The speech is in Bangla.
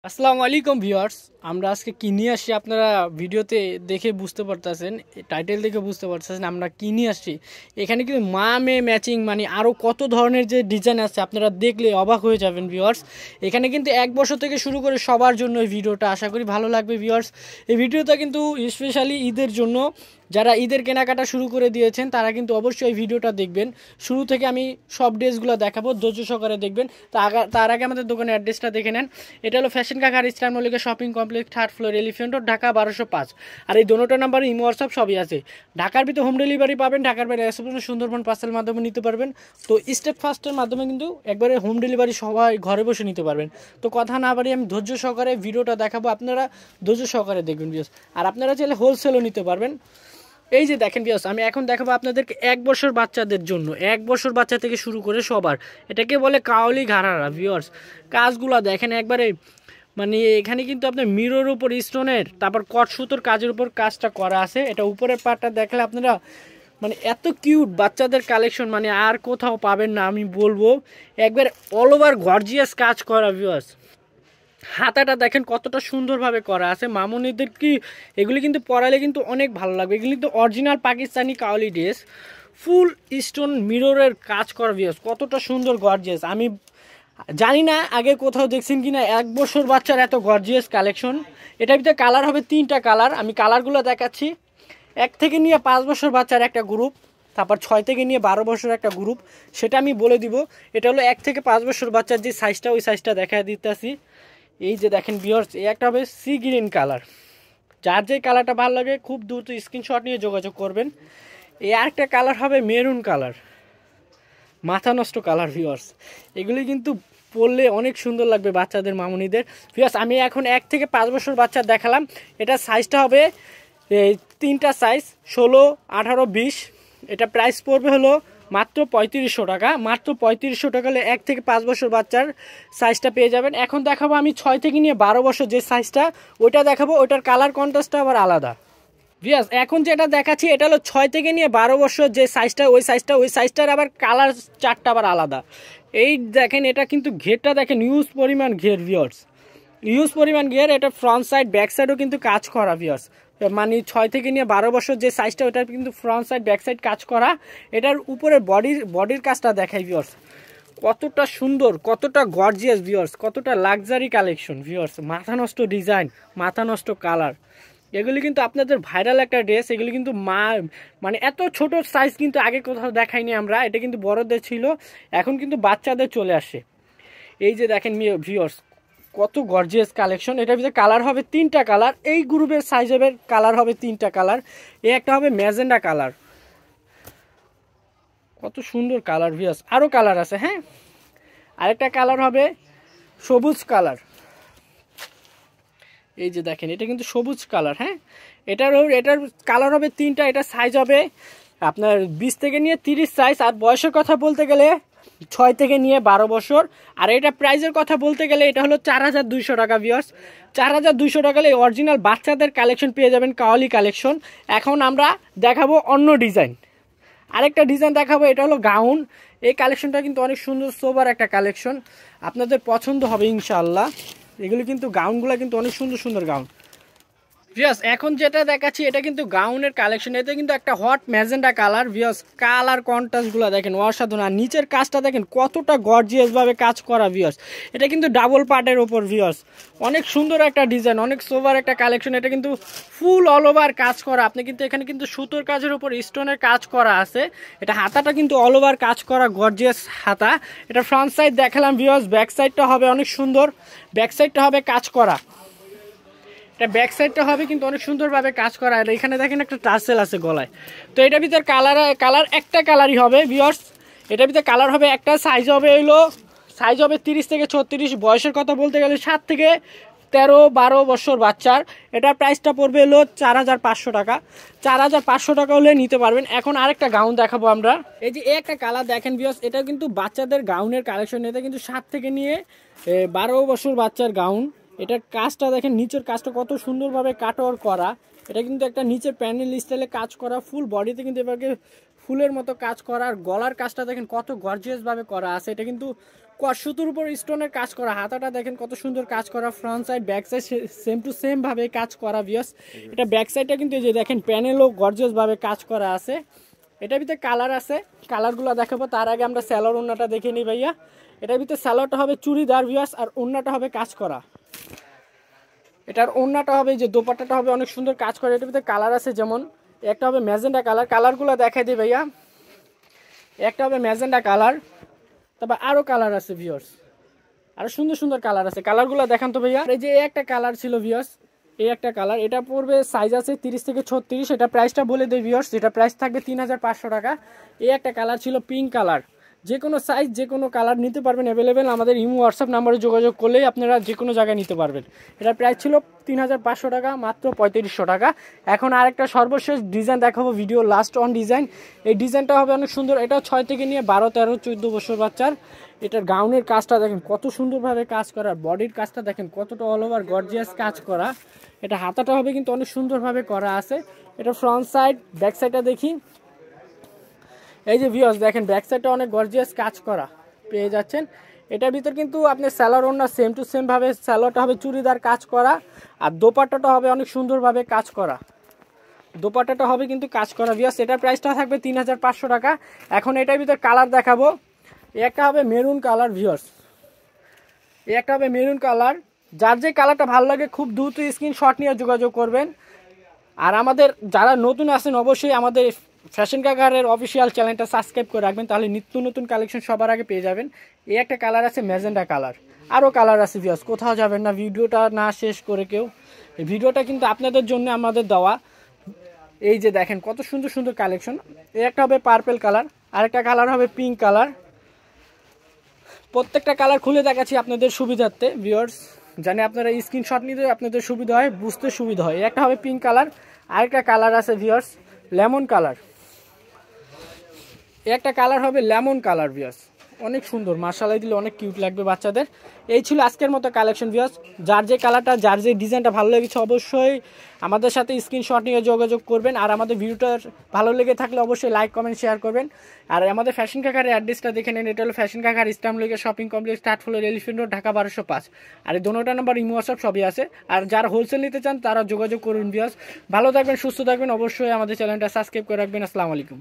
আসসালামু আলাইকুম ভিউয়ার্স। আমরা আজকে কি নিয়ে আসছি আপনারা ভিডিওতে দেখে বুঝতে পারতেছেন, টাইটেল দেখে বুঝতে পারতেছেন আমরা কি নিয়ে আসছি। এখানে কিন্তু মা মেয়ে ম্যাচিং মানে আরও কত ধরনের যে ডিজাইন আছে আপনারা দেখলে অবাক হয়ে যাবেন ভিউয়ার্স। এখানে কিন্তু 1 বছর থেকে শুরু করে সবার জন্য এই ভিডিওটা, আশা করি ভালো লাগবে ভিউয়ার্স। এই ভিডিওটা কিন্তু স্পেশালি ঈদের জন্য, যারা ঈদের কেনাকাটা শুরু করে দিয়েছেন তারা কিন্তু অবশ্যই এই ভিডিওটা দেখবেন। শুরু থেকে আমি সব ড্রেসগুলো দেখাবো, ধৈর্য সহকারে দেখবেন। তার আগে আমাদের দোকানের অ্যাড্রেসটা দেখে নেন। এটা হলো ফ্যাশন কাকার star Mallika shopping complex, 3rd floor, elephant road, Dhaka 1205। আর এই দোনোটা নাম্বার ইমো হোয়াটসঅ্যাপ সবই আছে। ঢাকার ভিতরে হোম ডেলিভারি পাবেন, ঢাকার বাইরে সুন্দরবন পার্সেল মাধ্যমে নিতে পারবেন। তো স্টেপ ফার্স্টের মাধ্যমে কিন্তু একবারে হোম ডেলিভারি সবাই ঘরে বসে নিতে পারবেন। তো কথা না বাড়িয়ে আমি ধৈর্য সহকারে ভিডিওটা দেখাবো, আপনারা ধৈর্য সহকারে দেখবেন ভিউয়ার্স। আর আপনারা চাইলে হোলসেলও নিতে পারবেন। এই যে দেখেন ভিউয়ার্স, আমি এখন দেখাবো আপনাদেরকে 1 বছর বাচ্চাদের জন্য, 1 বছর বাচ্চা থেকে শুরু করে সবার। এটাকে বলে কাওয়ালি ঘাড়ারা ভিউয়ার্স। কাজগুলো দেখেন একবারে, মানে এখানে কিন্তু আপনার মিরর উপর স্টোনের, তারপর কট সুতোর কাজের উপর কাজটা করা আছে। এটা উপরের পার্টটা দেখলে আপনারা মানে এত কিউট বাচ্চাদের কালেকশন মানে আর কোথাও পাবেন না আমি বলবো। একবার অল ওভার গর্জিয়াস কাজ করা ভিউয়ার্স। হাতাটা দেখেন কতটা সুন্দরভাবে করা আছে। মামুনিদের কি এগুলি কিন্তু পরালে কিন্তু অনেক ভালো লাগবে। এগুলি কিন্তু original Pakistani qawwali dress, full stone মিররের কাজ করা ভিউয়ার্স। কতটা সুন্দর গর্জিয়াস, আমি জানি না আগে কোথাও দেখছেন কি না 1 বছর বাচ্চার এত গর্জিয়াস কালেকশন। এটার ভিতরে কালার হবে 3টা কালার, আমি কালারগুলো দেখাচ্ছি। 1 থেকে নিয়ে 5 বছর বাচ্চার একটা গ্রুপ, তারপর 6 থেকে নিয়ে 12 বছর একটা গ্রুপ, সেটা আমি বলে দিব। এটা হলো 1 থেকে 5 বছর বাচ্চার যে সাইজটা, ওই সাইজটা দেখা দিতেছি। এই যে দেখেন ভিউয়ার্স, এই একটা হবে সি গ্রিন কালার। যার যে কালারটা ভালো লাগে খুব দ্রুত স্ক্রিনশট নিয়ে যোগাযোগ করবেন। এই আরেকটা কালার হবে মেরুন কালার, মাথা নষ্ট কালার ভিউয়ার্স। এগুলি কিন্তু পরলে অনেক সুন্দর লাগবে বাচ্চাদের, মামুনিদের ভিউয়ার্স। আমি এখন 1 থেকে 5 বছর বাচ্চা দেখালাম। এটা সাইজটা হবে এই 3টা সাইজ, 16, 18, 20। এটা প্রাইস পড়বে হলো মাত্র 3500 টাকা। মাত্র 3500 টাকা হলে 1 থেকে 5 বছর বাচ্চার সাইজটা পেয়ে যাবেন। এখন দেখাবো আমি 6 থেকে নিয়ে 12 বছর যে সাইজটা, ওইটা দেখাবো। ওইটার কালার কন্ট্রাস্টটা আবার আলাদা ভিউয়ার্স। এখন যেটা দেখাচ্ছি এটা হলো 6 থেকে নিয়ে 12 বছর যে সাইজটা, ওই সাইজটার আবার কালার চারটা আবার আলাদা। এই দেখেন, এটা কিন্তু ঘেরটা দেখেন, ইউজ পরিমাণ ঘের ভিউয়ার্স, ইউজ পরিমাণ ঘের। এটা ফ্রন্ট সাইড ব্যাক সাইডও কিন্তু কাজ করা ভিউয়ার্স। মানে 6 থেকে নিয়ে 12 বছর যে সাইজটা, ওটার কিন্তু ফ্রন্ট সাইড ব্যাক সাইড কাজ করা। এটার উপরে বডির কাজটা দেখাই ভিউয়ার্স, কতটা সুন্দর, কতটা গর্জিয়াস ভিউয়ার্স, কতটা লাক্সারি কালেকশন ভিউয়ার্স। মাথা নষ্ট ডিজাইন, মাথা নষ্ট কালার। এগুলি কিন্তু আপনাদের ভাইরাল একটা ড্রেস। এগুলি কিন্তু মানে এত ছোট সাইজ কিন্তু আগে কোথাও দেখাইনি আমরা। এটা কিন্তু বড়দের ছিল, এখন কিন্তু বাচ্চাদের চলে আসে। এই যে দেখেন ভিউয়ার্স, কত গর্জিয়াস কালেকশন। এটার ভিতরে কালার হবে 3টা কালার। এই গ্রুপের সাইজের কালার হবে 3টা কালার। এই একটা হবে ম্যাজেন্ডা কালার, কত সুন্দর কালার ভিউয়ার্স। আরও কালার আছে, হ্যাঁ। আরেকটা কালার হবে সবুজ কালার। এই যে দেখেন, এটা কিন্তু সবুজ কালার, হ্যাঁ। এটার কালার হবে 3টা। এটা সাইজ হবে আপনার 20 থেকে নিয়ে 30 সাইজ। আর বয়সের কথা বলতে গেলে 6 থেকে নিয়ে 12 বছর। আর এটা প্রাইসের কথা বলতে গেলে এটা হলো 4200 টাকা ভিউয়ার্স। 4200 টাকা হলে অরিজিনাল বাচ্চাদের কালেকশন পেয়ে যাবেন, কাওয়ালি কালেকশন। এখন আমরা দেখাবো অন্য ডিজাইন, আরেকটা ডিজাইন দেখাবো। এটা হলো গাউন। এই কালেকশনটা কিন্তু অনেক সুন্দর সোবার একটা কালেকশন, আপনাদের পছন্দ হবে ইনশাআল্লাহ। এগুলো কিন্তু গাউনগুলো কিন্তু অনেক সুন্দর সুন্দর গাউন ভিউয়ার্স। এখন যেটা দেখাচ্ছি এটা কিন্তু গাউনের কালেকশন। এতে কিন্তু একটা hot magenta colour viewers. Colour কন্ট্রাস্টগুলো দেখেন অসাধারণ। আর নিচের কাজটা দেখেন কতটা গর্জিয়াসভাবে কাজ করা ভিউয়ার্স। এটা কিন্তু ডাবল পার্টের ওপর ভিউয়ার্স, অনেক সুন্দর একটা ডিজাইন, অনেক সোভার একটা কালেকশন। এটা কিন্তু ফুল অল ওভার কাজ করা। আপনি কিন্তু এখানে কিন্তু সুতোর কাজের উপর স্টোনের কাজ করা আছে। এটা হাতাটা কিন্তু অল ওভার কাজ করা গর্জিয়াস হাতা। এটা ফ্রন্ট সাইড দেখালাম ভিউয়ার্স। ব্যাক সাইডটা হবে অনেক সুন্দর, ব্যাক সাইডটা হবে কাজ করা। এটা ব্যাক সাইডটা হবে কিন্তু অনেক সুন্দরভাবে কাজ করা। আর এখানে দেখেন একটা টার্সেল আছে গলায়। তো এটার ভিতরে কালার একটা কালারই হবে ভিউয়ার্স। এটার ভিতরে কালার হবে একটা। সাইজ হবে 30 থেকে 36। বয়সের কথা বলতে গেলে 7 থেকে 13-12 বছর বাচ্চার। এটার প্রাইসটা পড়বে হলো 4500 টাকা। 4500 টাকা হলে নিতে পারবেন। এখন আরেকটা গাউন দেখাবো আমরা। এই যে একটা কালার দেখেন ভিউয়ার্স, এটা কিন্তু বাচ্চাদের গাউনের কালেকশন। এটা কিন্তু 7 থেকে নিয়ে 12 বছর বাচ্চার গাউন। এটার কাজটা দেখেন, নিচের কাজটা কত সুন্দরভাবে কাটওয়ার করা। এটা কিন্তু একটা নিচের প্যানেল স্টাইলে কাজ করা, ফুল বডিতে কিন্তু এবারে ফুলের মতো কাজ করা। আর গলার কাজটা দেখেন কত গর্জিয়াসভাবে করা আছে। এটা কিন্তু সুতোর উপর স্টোনের কাজ করা, হাতাটা দেখেন কত সুন্দর কাজ করা, front side back side same to same ভাবে কাজ করা ভিউয়ার্স। এটা ব্যাক সাইডটা কিন্তু এই যে দেখেন প্যানেলও গর্জিয়াস ভাবে কাজ করা আছে। এটার ভিতরে কালার আছে, কালারগুলো দেখাবো তার আগে আমরা স্যালোর ওড়নাটা দেখে নিই ভাইয়া। এটার ভিতরে স্যালোরটা হবে চুড়িদার ভিউয়ার্স, আর ওড়নাটা হবে কাজ করা। এটার ওড়নাটা হবে যে দোপাট্টাটা হবে অনেক সুন্দর কাজ করা। এটার ভিতরে কালার আছে, যেমন একটা হবে ম্যাজেন্ডা কালার, কালারগুলো দেখাই দিই ভাইয়া। একটা হবে ম্যাজেন্ডা কালার, তারপর আরও কালার আছে ভিউয়ার্স, আরও সুন্দর সুন্দর কালার আছে। কালারগুলো দেখান তো ভাইয়া। এই যে একটা কালার ছিল ভিউয়ার্স, এই একটা কালার, এটা পড়বে সাইজ আছে 30 থেকে 36। এটা প্রাইসটা বলে দেয় ভিউয়ার্স, এটা প্রাইস থাকবে 3500 টাকা। এই একটা কালার ছিল পিঙ্ক কালার, যে কোনো সাইজ যে কোনো কালার নিতে পারবেন অ্যাভেলেবেল। আমাদের ইমো হোয়াটসঅ্যাপ নাম্বারে যোগাযোগ করলেই আপনারা যে কোনো জায়গায় নিতে পারবেন। এটার প্রাইস ছিল 3500 টাকা, মাত্র 3500 টাকা। এখন আরেকটা সর্বশেষ ডিজাইন দেখাবো, ভিডিও লাস্ট অন ডিজাইন। এই ডিজাইনটা হবে অনেক সুন্দর, এটা 6 থেকে নিয়ে 12, 13, 14 বছর বাচ্চার। এটার গাউনের কাজটা দেখেন কত সুন্দরভাবে কাজ করা, বডির কাজটা দেখেন কতটা অল ওভার গর্জিয়াস কাজ করা। এটা হাতাটা হবে কিন্তু অনেক সুন্দরভাবে করা আছে। এটা ফ্রন্ট সাইড, ব্যাক সাইডটা দেখি। এই যে ভিউয়ার্স দেখেন ব্যাক সাইডটা অনেক গর্জিয়াস কাজ করা পেয়ে যাচ্ছেন। এটার ভিতর কিন্তু আপনি স্যালোর ওড়না সেম টু সেম ভাবে, স্যালোরটা হবে চুড়িদার কাজ করা, আর দোপাট্টাটা হবে অনেক সুন্দরভাবে কাজ করা। দোপাট্টাটা হবে কিন্তু কাজ করা ভিউয়ার্স। এটার প্রাইসটা থাকবে 3500 টাকা। এখন এটার ভিতর কালার দেখাবো। একটা হবে মেরুন কালার ভিউয়ার্স, একটা হবে মেরুন কালার। যার যে কালারটা ভালো লাগে খুব দ্রুত স্ক্রিনশট নিয়ে যোগাযোগ করবেন। আর আমাদের যারা নতুন আছেন অবশ্যই আমাদের ফ্যাশন কাকারের অফিসিয়াল চ্যানেলটা সাবস্ক্রাইব করে রাখবেন, তাহলে নিত্য নতুন কালেকশন সবার আগে পেয়ে যাবেন। এই একটা কালার আছে ম্যাজেন্ডা কালার, আরও কালার আছে ভিউয়ার্স, কোথাও যাবেন না ভিডিওটা না শেষ করে কেউ। এই ভিডিওটা কিন্তু আপনাদের জন্য আমাদের দেওয়া। এই যে দেখেন কত সুন্দর সুন্দর কালেকশন। এই একটা হবে পার্পেল কালার, আরেকটা কালার হবে পিঙ্ক কালার। প্রত্যেকটা কালার খুলে দেখাচ্ছি আপনাদের সুবিধার্থে ভিউয়ার্স, জানি আপনারা স্ক্রিনশট নিতে আপনাদের সুবিধা হয়, বুঝতে সুবিধা হয়। একটা হবে পিঙ্ক কালার, আরেকটা কালার আছে ভিউয়ার্স লেমন কালার। একটা কালার হবে লেমন কালার ভিউয়ার্স, অনেক সুন্দর, মাশাআল্লাহ দিলে অনেক কিউট লাগবে বাচ্চাদের। এই ছিল আজকের মতো কালেকশন ভিউয়ার্স। যার যে কালারটা, যার যে ডিজাইনটা ভালো লেগেছে অবশ্যই আমাদের সাথে স্ক্রিনশট নিয়ে যোগাযোগ করবেন। আর আমাদের ভিডিওটা ভালো লেগে থাকলে অবশ্যই লাইক কমেন্ট শেয়ার করবেন। আর আমাদের ফ্যাশন কাকারের অ্যাড্রেসটা দেখে নেন, এটা হলো ফ্যাশন কাকার ইসলাম লেগে shopping complex, 3rd floor, elephant road, Dhaka 1205। আর এই দোনোটা নাম্বার ইমো হোয়াটসঅ্যাপ সবই আছে। আর যারা হোলসেল নিতে চান তারা যোগাযোগ করুন ভিউয়ার্স। ভালো থাকবেন, সুস্থ থাকবেন, অবশ্যই আমাদের চ্যানেলটা সাবস্ক্রাইব করে রাখবেন। আসসালামু আলাইকুম।